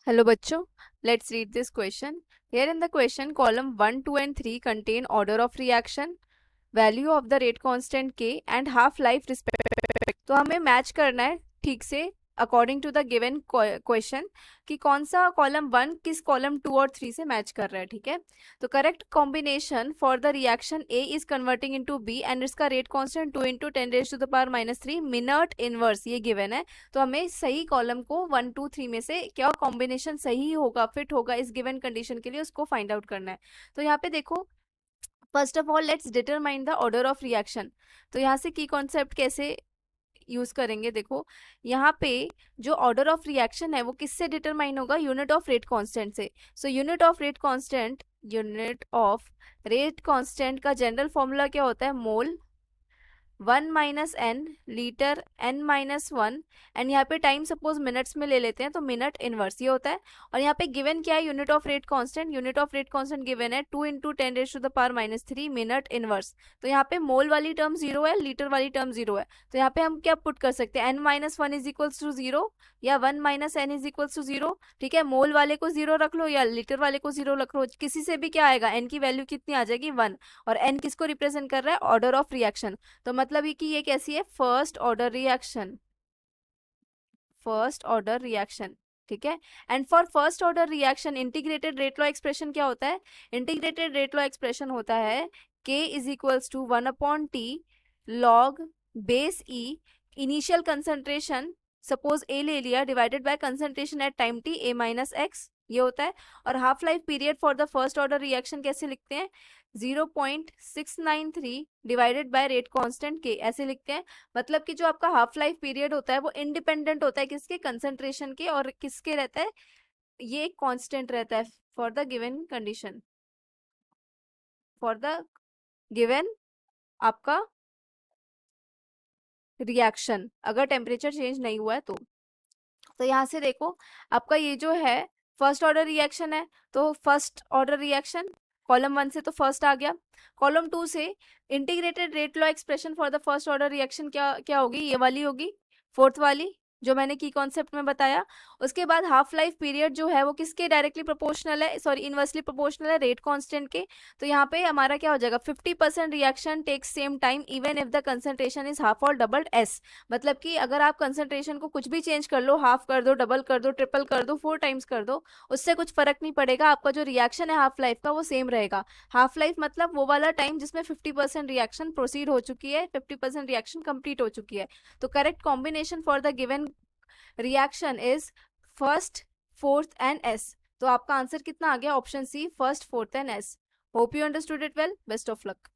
Hello bachcho, let's read this question. Here in the question, column 1, 2 and 3 contain order of reaction, value of the rate constant K and half life respect. तो हमें match करना है ठीक से according to the given question कि कौन सा column 1 किस कॉलम 2 और 3 से मैच कर रहा है। ठीक है, तो correct combination for the reaction A is converting into B and इसका rate constant 2 into 10⁻³ minute inverse ये गिवन है। तो हमें सही कॉलम को 1 2 3 में से क्या कॉम्बिनेशन सही होगा, फिट होगा इस गिवन कंडीशन के लिए, उसको फाइंड आउट करना है। तो यहाँ पे देखो, first of all let's determine the order of reaction. तो यहाँ से की कॉन्सेप्ट कैसे यूज करेंगे, देखो यहाँ पे जो ऑर्डर ऑफ रिएक्शन है वो किससे डिटरमाइन होगा, यूनिट ऑफ रेट कांस्टेंट से। So unit of rate constant का जनरल फॉर्मूला क्या होता है, mole 1 minus n litre n minus 1 and यहाँ पे टाइम सपोज मिनट्स में ले लेते हैं तो मिनट इनवर्स ये होता है। और यहाँ पे गिवन क्या है, unit of rate constant given है 2 इंटू 10⁻³ मिनट इनवर्स। तो यहाँ पे मोल वाली टर्म 0 है, लीटर वाली टर्म 0 है। तो यहाँ पे हम क्या पुट कर सकते हैं, n minus 1 is equals to 0 या 1 minus n is equals to 0। ठीक है, मोल वाले को 0 रख लो या लीटर वाले को 0 रख लो, किसी से भी क्या आएगा, n की वैल्यू कितनी आ जाएगी 1। और n किसको रिप्रेजेंट कर रहा है, ऑर्डर ऑफ रिएक्शन। तो मतलब ये कि ये कैसी है, फर्स्ट ऑर्डर रिएक्शन। ठीक है, and for first order reaction integrated rate law expression क्या होता है, इंटीग्रेटेड रेट लॉ एक्सप्रेशन होता है k is equals to 1/t log base e initial concentration, suppose a ले लिया, divided by concentration at time t a minus x, ये होता है। और half life period for the first order reaction कैसे लिखते हैं, 0.693 डिवाइडेड बाय रेट कांस्टेंट के, ऐसे लिखते हैं। मतलब कि जो आपका हाफ लाइफ पीरियड होता है वो इंडिपेंडेंट होता है किसके, कंसंट्रेशन के, और किसके रहता है, ये कांस्टेंट रहता है for the given condition, for the given आपका रिएक्शन, अगर टेम्परेचर चेंज नहीं हुआ है तो यहाँ से देखो आपका ये जो है फर्स्ट ऑर्डर रिएक्शन है, तो फर्स्ट ऑर्डर रिएक्शन कॉलम 1 से तो फर्स्ट आ गया। कॉलम 2 से integrated rate law expression for the first order reaction क्या क्या होगी, ये वाली होगी, फोर्थ वाली जो मैंने की कॉन्सेप्ट में बताया। उसके बाद हाफ लाइफ पीरियड जो है वो किसके डायरेक्टली प्रोपोर्शनल है, सॉरी इनवर्सली प्रोपोर्शनल है, रेट कांस्टेंट के। तो यहाँ पे हमारा क्या हो जाएगा, 50% reaction takes same time even if the concentration is half और डबल एस। मतलब कि अगर आप कंसंट्रेशन को कुछ भी चेंज कर लो, हाफ कर दो, डबल कर दो, ट्रिपल कर दो, 4 टाइम्स कर दो, उससे कुछ फर्क नहीं पड़ेगा, आपका जो रिएक्शन है हाफ लाइफ का वो सेम रहेगा। हाफ लाइफ मतलब वो वाला टाइम जिसमें 50% रिएक्शन प्रोसीड हो चुकी है, 50% रिएक्शन कंप्लीट हो चुकी है। तो correct combination for the given reaction is first, fourth and S. तो आपका आंसर कितना आ गया, option C, first, fourth and S. Hope you understood it well, best of luck.